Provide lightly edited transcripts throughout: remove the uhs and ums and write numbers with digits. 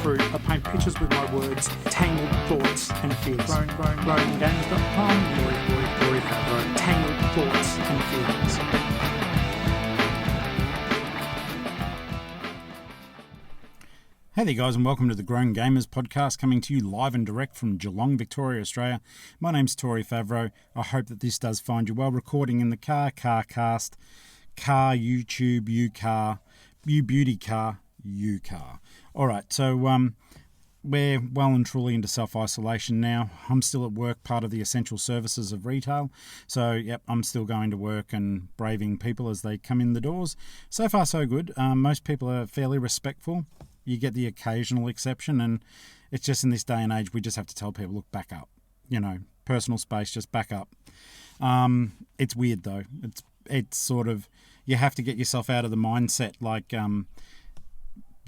fruit. I paint pictures with my words, tangled thoughts and feelings. GrowingGames.com, Tory Favreau, tangled thoughts and feelings. Hey there guys, and welcome to the Growing Gamers podcast, coming to you live and direct from Geelong, Victoria, Australia. My name's Tory Favreau. I hope that this does find you well. Recording in the car cast, car, YouTube, U-car, U-beauty car, U-car. Alright, so we're well and truly into self-isolation now. I'm still at work, part of the essential services of retail. So, yep, I'm still going to work and braving people as they come in the doors. So far, so good. Most people are fairly respectful. You get the occasional exception, and it's just in this day and age, we just have to tell people, look, back up. You know, personal space, just back up. It's weird, though. It's sort of, you have to get yourself out of the mindset, like,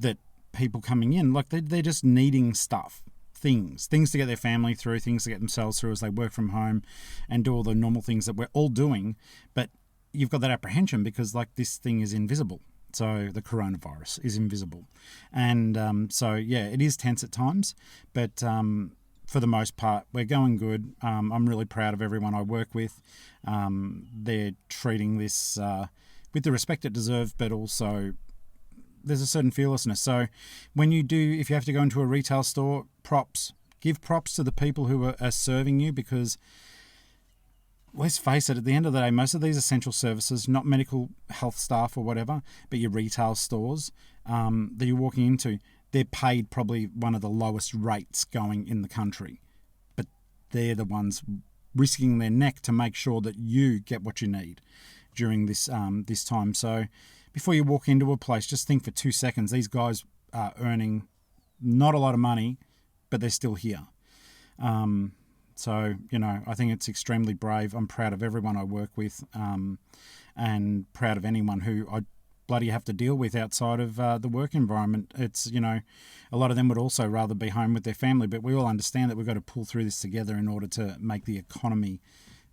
that people coming in, like, they're just needing stuff. Things to get their family through, things to get themselves through as they work from home and do all the normal things that we're all doing. But you've got that apprehension because, like, this thing is invisible. So the coronavirus is invisible. And so, yeah, it is tense at times. But for the most part, we're going good. I'm really proud of everyone I work with. They're treating this with the respect it deserves, but also there's a certain fearlessness. So when you do, if you have to go into a retail store, give props to the people who are serving you, because let's face it, at the end of the day, most of these essential services, not medical health staff or whatever, but your retail stores that you're walking into, they're paid probably one of the lowest rates going in the country. But they're the ones risking their neck to make sure that you get what you need during this this time. So before you walk into a place, just think for 2 seconds. These guys are earning not a lot of money, but they're still here. So, you know, I think it's extremely brave. I'm proud of everyone I work with, and proud of anyone who I bloody have to deal with outside of the work environment. It's, you know, a lot of them would also rather be home with their family, but we all understand that we've got to pull through this together in order to make the economy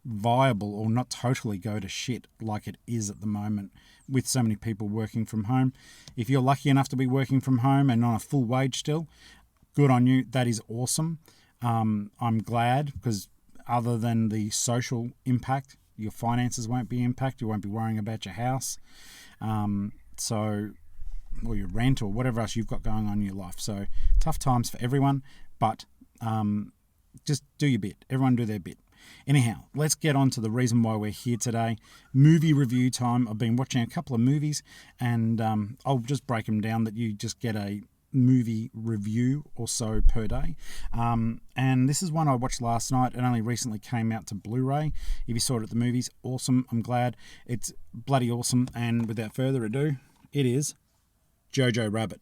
viable, or not totally go to shit like it is at the moment with so many people working from home. If you're lucky enough to be working from home and on a full wage still, good on you. That is awesome. I'm glad, because other than the social impact, your finances won't be impacted. You won't be worrying about your house, or your rent, or whatever else you've got going on in your life. So tough times for everyone, but just do your bit. Everyone do their bit. Anyhow, let's get on to the reason why we're here today. Movie review time. I've been watching a couple of movies, and I'll just break them down that you just get a movie review or so per day. And this is one I watched last night. It only recently came out to Blu-ray. If you saw it at the movies, awesome. I'm glad. It's bloody awesome. And without further ado, it is JOJO Rabbit.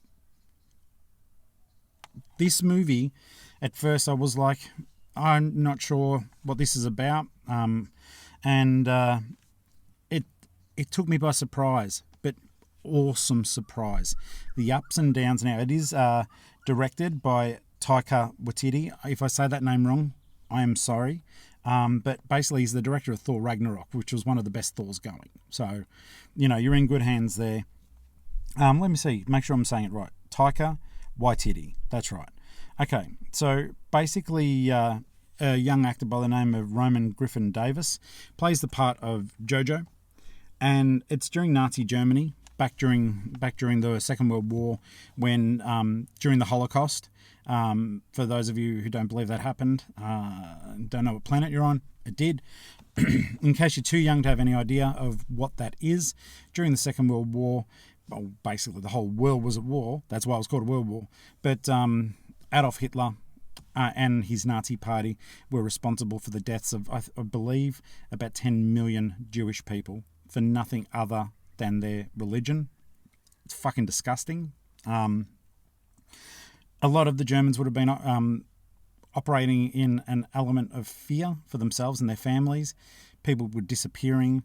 This movie, at first I was like, I'm not sure what this is about. It took me by surprise. Awesome surprise. The ups and downs. Now, it is directed by Taika Waititi. If I say that name wrong, I am sorry. But basically, he's the director of Thor Ragnarok, which was one of the best Thors going. So, you know, you're in good hands there. Let me see. Make sure I'm saying it right. Taika Waititi. That's right. Okay, so basically, a young actor by the name of Roman Griffin Davis plays the part of JOJO. And it's during Nazi Germany, back during the Second World War, when during the Holocaust. For those of you who don't believe that happened, don't know what planet you're on, it did. In case you're too young to have any idea of what that is, during the Second World War, well, basically the whole world was at war. That's why it was called a World War. But Adolf Hitler and his Nazi party were responsible for the deaths of, I believe, about 10 million Jewish people for nothing other than their religion. It's fucking disgusting. A lot of the Germans would have been operating in an element of fear for themselves and their families. People were disappearing.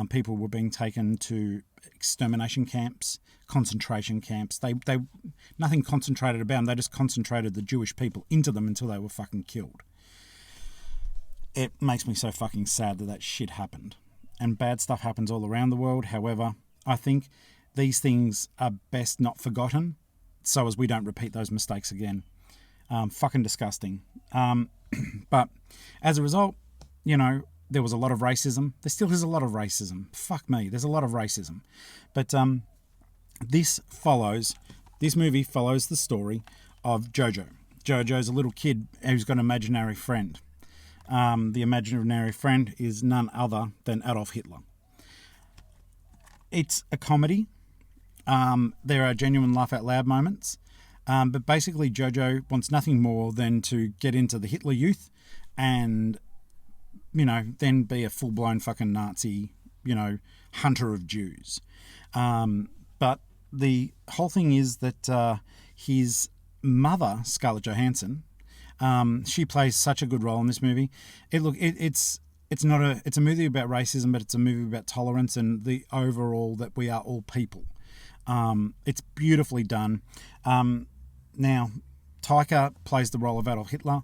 People were being taken to extermination camps, concentration camps. They nothing concentrated about them. They just concentrated the Jewish people into them until they were fucking killed. It makes me so fucking sad that shit happened. And bad stuff happens all around the world. However, I think these things are best not forgotten. so as we don't repeat those mistakes again. Fucking disgusting. But as a result, there was a lot of racism. There still is a lot of racism. Fuck me, there's a lot of racism. But this movie follows the story of JOJO. JOJO's a little kid who's got an imaginary friend. The imaginary friend is none other than Adolf Hitler. It's a comedy. There are genuine laugh-out-loud moments. But basically, JOJO wants nothing more than to get into the Hitler Youth and, then be a full-blown fucking Nazi, hunter of Jews. But the whole thing is that his mother, Scarlett Johansson, she plays such a good role in this movie. It's a movie about racism, but it's a movie about tolerance and the overall that we are all people. It's beautifully done. Now, Taika plays the role of Adolf Hitler.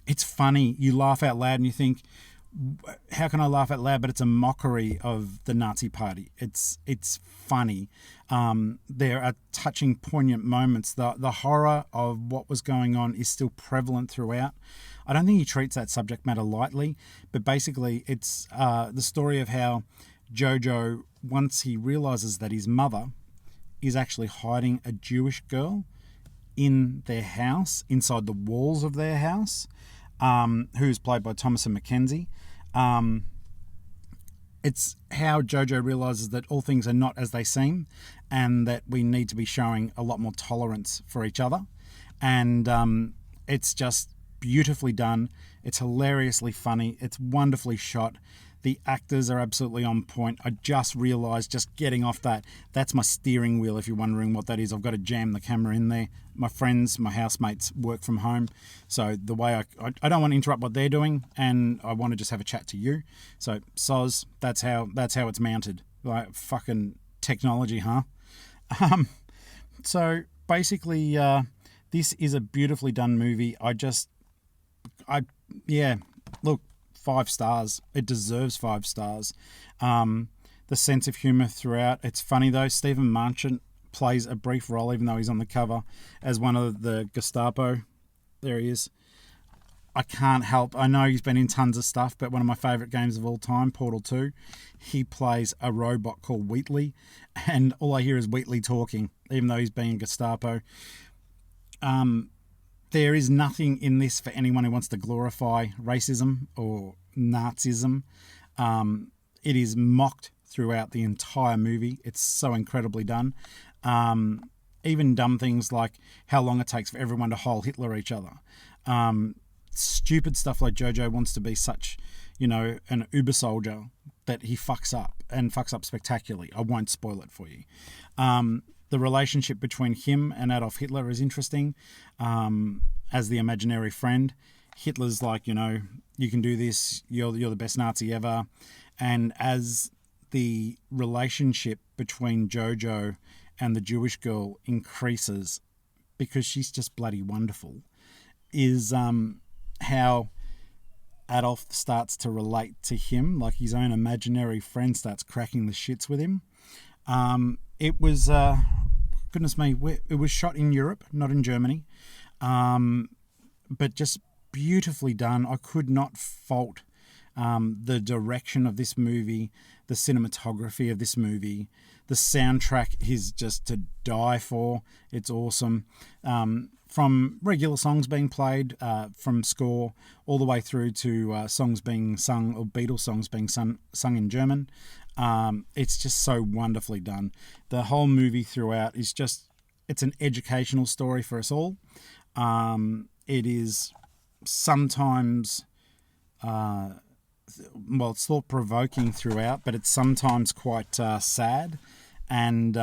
It's funny. You laugh out loud and you think, how can I laugh out loud? But it's a mockery of the Nazi Party. It's funny. There are touching, poignant moments. The horror of what was going on is still prevalent throughout. I don't think he treats that subject matter lightly, but basically it's the story of how JOJO, once he realizes that his mother is actually hiding a Jewish girl in their house, inside the walls of their house, who's played by Thomasin McKenzie. It's how JOJO realizes that all things are not as they seem and that we need to be showing a lot more tolerance for each other. And it's just beautifully done. It's hilariously funny. It's wonderfully shot. The actors are absolutely on point. I just realised, just getting off that's my steering wheel, if you're wondering what that is. I've got to jam the camera in there. My friends, my housemates work from home. So the way I don't want to interrupt what they're doing, and I want to just have a chat to you. So, soz, that's how it's mounted. Like, fucking technology, huh? So, basically, this is a beautifully done movie. Look, 5 stars. It deserves 5 stars. The sense of humour throughout. It's funny though. Stephen Marchant plays a brief role, even though he's on the cover, as one of the Gestapo. There he is. I can't help. I know he's been in tons of stuff, but one of my favourite games of all time, Portal 2, he plays a robot called Wheatley, and all I hear is Wheatley talking, even though he's being Gestapo. There is nothing in this for anyone who wants to glorify racism or Nazism. It is mocked throughout the entire movie. It's so incredibly done. Even dumb things like how long it takes for everyone to Heil Hitler each other. Stupid stuff like JOJO wants to be such, an uber soldier that he fucks up spectacularly. I won't spoil it for you. The relationship between him and Adolf Hitler is interesting. As the imaginary friend, Hitler's like, you can do this. You're the best Nazi ever. And as the relationship between JOJO and the Jewish girl increases, because she's just bloody wonderful, is how Adolf starts to relate to him, like his own imaginary friend starts cracking the shits with him. It was, goodness me, it was shot in Europe, not in Germany, but just beautifully done. I could not fault the direction of this movie, the cinematography of this movie. The soundtrack is just to die for. It's awesome. From regular songs being played, from score, all the way through to songs being sung, or Beatles songs being sung in German. It's just so wonderfully done. The whole movie throughout is it's an educational story for us all. It is sometimes, it's thought-provoking throughout, but it's sometimes quite sad, and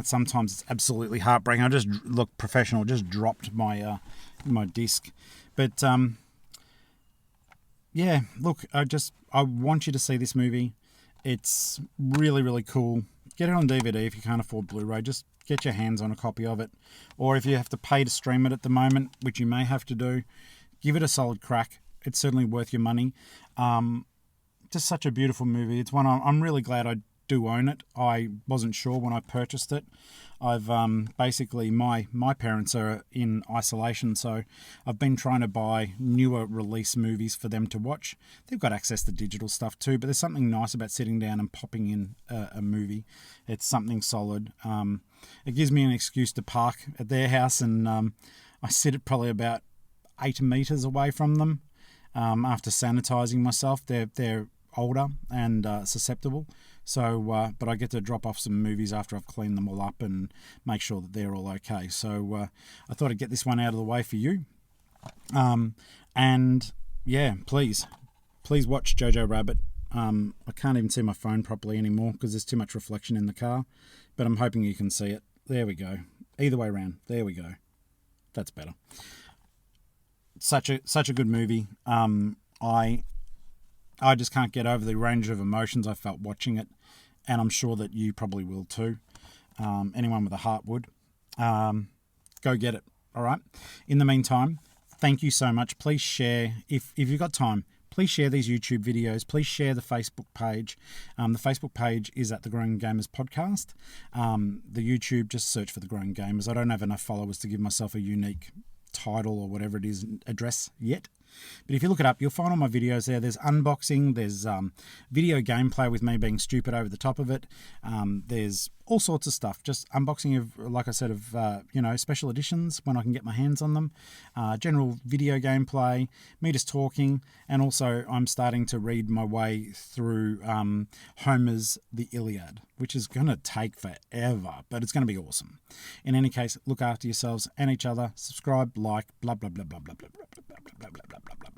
sometimes it's absolutely heartbreaking. I just look professional, just dropped my my disc. But I want you to see this movie. It's really, really cool. Get it on DVD if you can't afford Blu-ray. Just get your hands on a copy of it. Or if you have to pay to stream it at the moment, which you may have to do, give it a solid crack. It's certainly worth your money. Just such a beautiful movie. It's one I'm really glad I do own it. I wasn't sure when I purchased it. I've basically, my parents are in isolation, so I've been trying to buy newer release movies for them to watch. They've got access to digital stuff too, but there's something nice about sitting down and popping in a movie. It's something solid. It gives me an excuse to park at their house, and I sit at probably about 8 meters away from them after sanitizing myself. They're older and susceptible, so but I get to drop off some movies after I've cleaned them all up and make sure that they're all okay. So I thought I'd get this one out of the way for you. And yeah, please watch Jojo Rabbit. I can't even see my phone properly anymore because there's too much reflection in the car, but I'm hoping you can see it. There we go. Either way around. There we go. That's better. Such a good movie. I just can't get over the range of emotions I felt watching it, and I'm sure that you probably will too. Anyone with a heart would. Go get it, all right? In the meantime, thank you so much. Please share, if you've got time, please share these YouTube videos. Please share the Facebook page. The Facebook page is at The Growing Gamers Podcast. The YouTube, just search for The Growing Gamers. I don't have enough followers to give myself a unique title or whatever it is, address yet. But if you look it up, you'll find all my videos there. There's unboxing, there's video gameplay with me being stupid over the top of it. There's all sorts of stuff. Just unboxing of, like I said, of special editions when I can get my hands on them. General video gameplay, me just talking, and also I'm starting to read my way through Homer's The Iliad, which is going to take forever, but it's going to be awesome. In any case, look after yourselves and each other. Subscribe, like, blah blah blah blah blah blah blah blah blah blah blah blah blah blah.